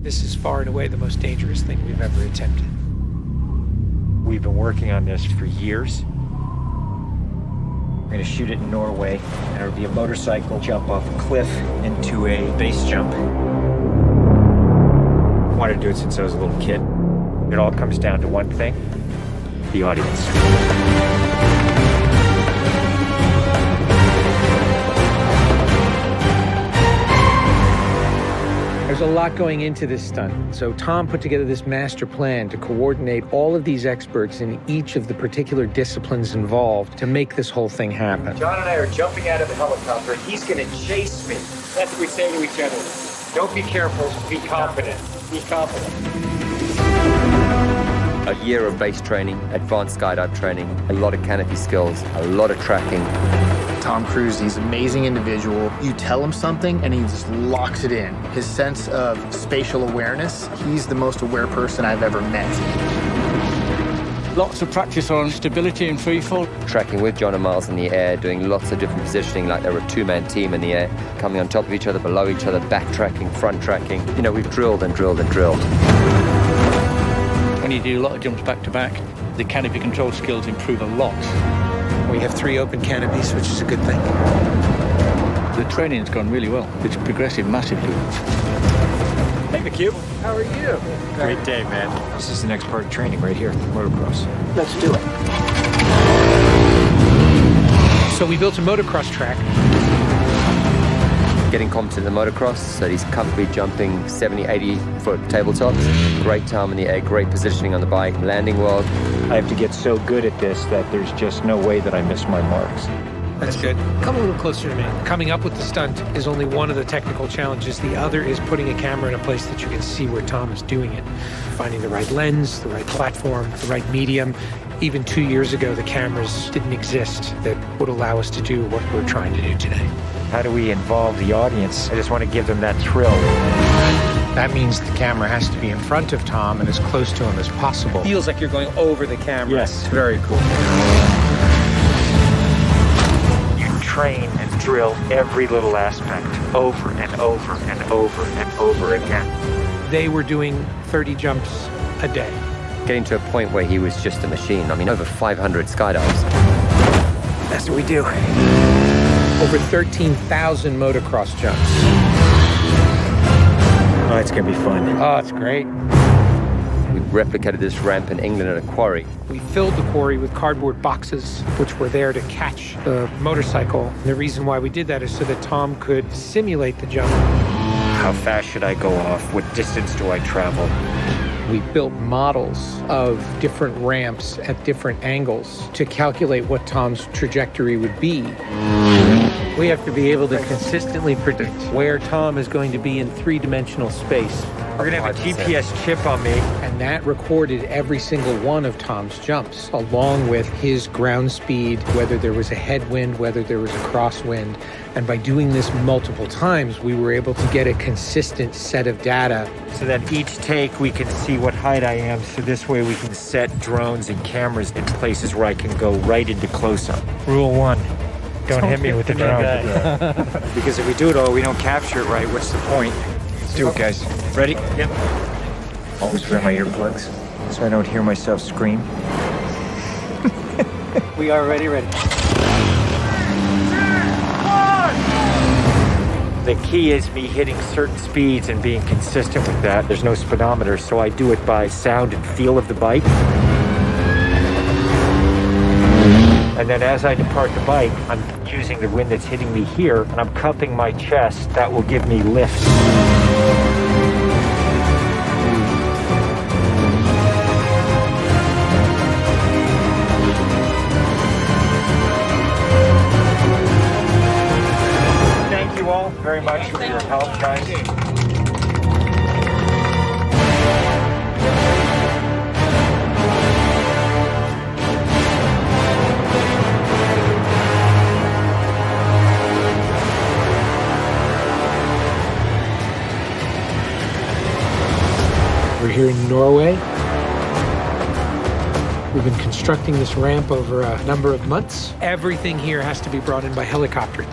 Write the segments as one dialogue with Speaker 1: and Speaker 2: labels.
Speaker 1: This is far and away the most dangerous thing we've ever attempted.
Speaker 2: We've been working on this for years. We're gonna shoot it in Norway, and it'll be a motorcycle jump off a cliff into a base jump. I wanted to do it since I was a little kid. It all comes down to one thing: the audience.
Speaker 1: There's a lot going into this stunt, so Tom put together this master plan to coordinate all of these experts in each of the particular disciplines involved to make this whole thing happen.
Speaker 2: John and I are jumping out of the helicopter. He's gonna chase me. That's what we say to each other. Don't be careful, be confident. Be confident.
Speaker 3: A year of base training, advanced skydive training, a lot of canopy skills, a lot of tracking.
Speaker 4: Tom Cruise, he's an amazing individual. You tell him something and he just locks it in. His sense of spatial awareness, he's the most aware person I've ever met.
Speaker 5: Lots of practice on stability and freefall.
Speaker 3: Tracking with John and Miles in the air, doing lots of different positioning like they were a two-man team in the air, coming on top of each other, below each other, backtracking, front tracking. You know, we've drilled and drilled and drilled.
Speaker 5: When you do a lot of jumps back to back, the canopy control skills improve a lot.
Speaker 1: We have 3 open canopies, which is a good thing.
Speaker 5: The training's gone really well. It's progressive massively.
Speaker 2: Hey, McHugh.
Speaker 1: How are you?
Speaker 2: Great day, man. This is the next part of training right here, motocross.
Speaker 1: Let's do it. So we built a motocross track.
Speaker 3: Getting competent in the motocross, so he's comfortably jumping 70, 80-foot tabletops. Great time in the air, great positioning on the bike, landing well.
Speaker 2: I have to get so good at this that there's just no way that I miss my marks.
Speaker 1: That's good. Come a little closer to me. Coming up with the stunt is only one of the technical challenges. The other is putting a camera in a place that you can see where Tom is doing it. Finding the right lens, the right platform, the right medium. Even 2 years ago, the cameras didn't exist that would allow us to do what we're trying to do today.
Speaker 2: How do we involve the audience? I just want to give them that thrill.
Speaker 1: That means the camera has to be in front of Tom and as close to him as possible.
Speaker 2: Feels like you're going over the camera. Yes, very cool. You train and drill every little aspect over and over and over and over again.
Speaker 1: They were doing 30 jumps a day.
Speaker 3: Getting to a point where he was just a machine. I mean, over 500 skydives.
Speaker 1: That's what we do. Over 13,000 motocross jumps.
Speaker 2: Oh, it's going to be fun.
Speaker 1: Oh, it's great.
Speaker 3: We replicated this ramp in England at a quarry.
Speaker 1: We filled the quarry with cardboard boxes, which were there to catch the motorcycle. And the reason why we did that is so that Tom could simulate the jump.
Speaker 2: How fast should I go off? What distance do I travel?
Speaker 1: We built models of different ramps at different angles to calculate what Tom's trajectory would be. We have to be able to consistently predict where Tom is going to be in 3-dimensional space.
Speaker 2: We're going to have a GPS chip on me.
Speaker 1: And that recorded every single one of Tom's jumps, along with his ground speed, whether there was a headwind, whether there was a crosswind. And by doing this multiple times, we were able to get a consistent set of data.
Speaker 2: So that each take we can see what height I am, so this way we can set drones and cameras in places where I can go right into close-up. Rule 1, don't hit me with the drone. Because if we do it all, we don't capture it right, what's the point? Let's do it, guys. Ready? Yep. Always wear my earplugs so I don't hear myself scream.
Speaker 1: We are ready.
Speaker 2: The key is me hitting certain speeds and being consistent with that. There's no speedometer, so I do it by sound and feel of the bike. And then as I depart the bike, I'm using the wind that's hitting me here, and I'm cupping my chest. That will give me lift. Thank you all very much for your help, guys.
Speaker 1: We're here in Norway. We've been constructing this ramp over a number of months. Everything here has to be brought in by helicopter.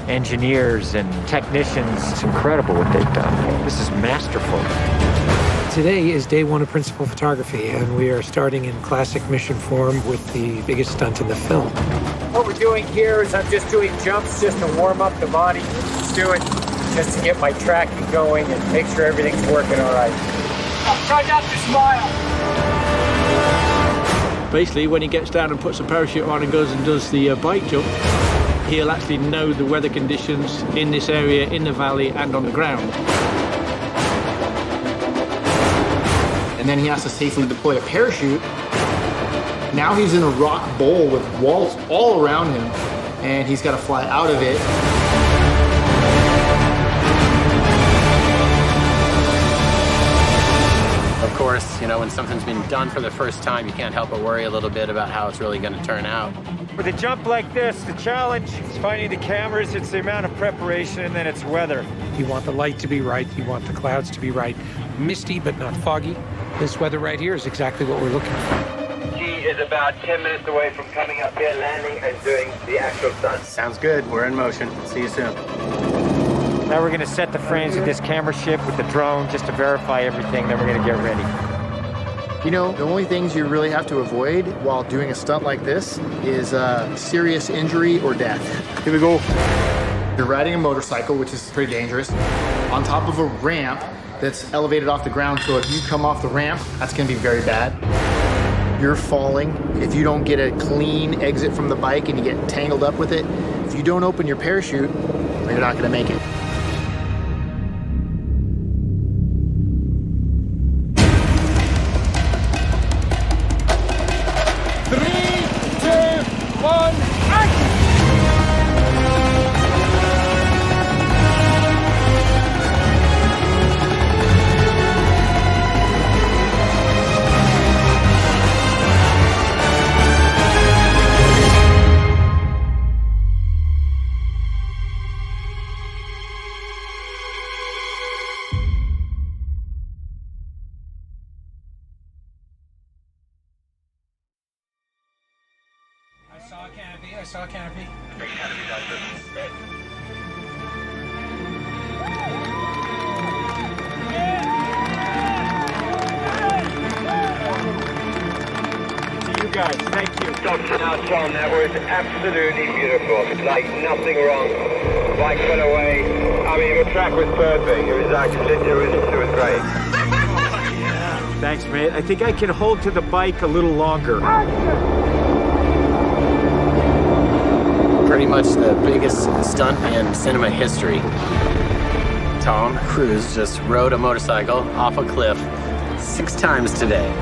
Speaker 2: engineers and technicians. It's incredible what they've done. This is masterful.
Speaker 1: Today is day one of principal photography, and we are starting in classic mission form with the biggest stunt in the film.
Speaker 2: What we're doing here is I'm just doing jumps just to warm up the body. Just do it just to get my tracking going and make sure everything's working all right. Try not to smile.
Speaker 5: Basically, when he gets down and puts a parachute on and goes and does the bike jump, he'll actually know the weather conditions in this area, in the valley, and on the ground.
Speaker 4: And then he has to safely deploy a parachute. Now he's in a rock bowl with walls all around him, and he's got to fly out of it.
Speaker 6: Of course, you know, when something's been done for the first time, you can't help but worry a little bit about how it's really going to turn out.
Speaker 2: With a jump like this, the challenge is finding the cameras, it's the amount of preparation, and then it's weather.
Speaker 1: You want the light to be right, you want the clouds to be right. Misty, but not foggy. This weather right here is exactly what we're looking for.
Speaker 7: He is about 10 minutes away from coming up here, landing, and doing the actual stunt.
Speaker 6: Sounds good. We're in motion. See you soon.
Speaker 2: Now we're gonna set the frames with this camera ship with the drone just to verify everything, then we're gonna get ready.
Speaker 4: You know, the only things you really have to avoid while doing a stunt like this is serious injury or death. Here we go. You're riding a motorcycle, which is pretty dangerous, on top of a ramp that's elevated off the ground, so if you come off the ramp, that's gonna be very bad. You're falling. If you don't get a clean exit from the bike and you get tangled up with it, if you don't open your parachute, you're not gonna make it.
Speaker 1: I saw a canopy.
Speaker 2: To you guys, thank you.
Speaker 7: Now, Tom, that was absolutely beautiful. Like nothing wrong. Bike went away. I mean, the track was perfect. It was actually, it was great.
Speaker 2: Thanks, mate. I think I can hold to the bike a little longer.
Speaker 6: Pretty much the biggest stunt in cinema history. Tom Cruise just rode a motorcycle off a cliff 6 times today.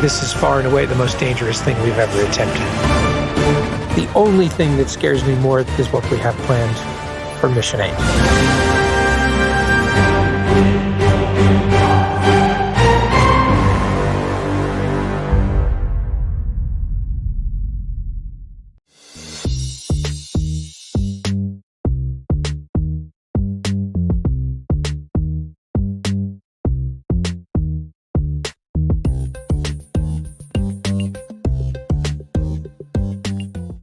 Speaker 1: This is far and away the most dangerous thing we've ever attempted. The only thing that scares me more is what we have planned for Mission 8.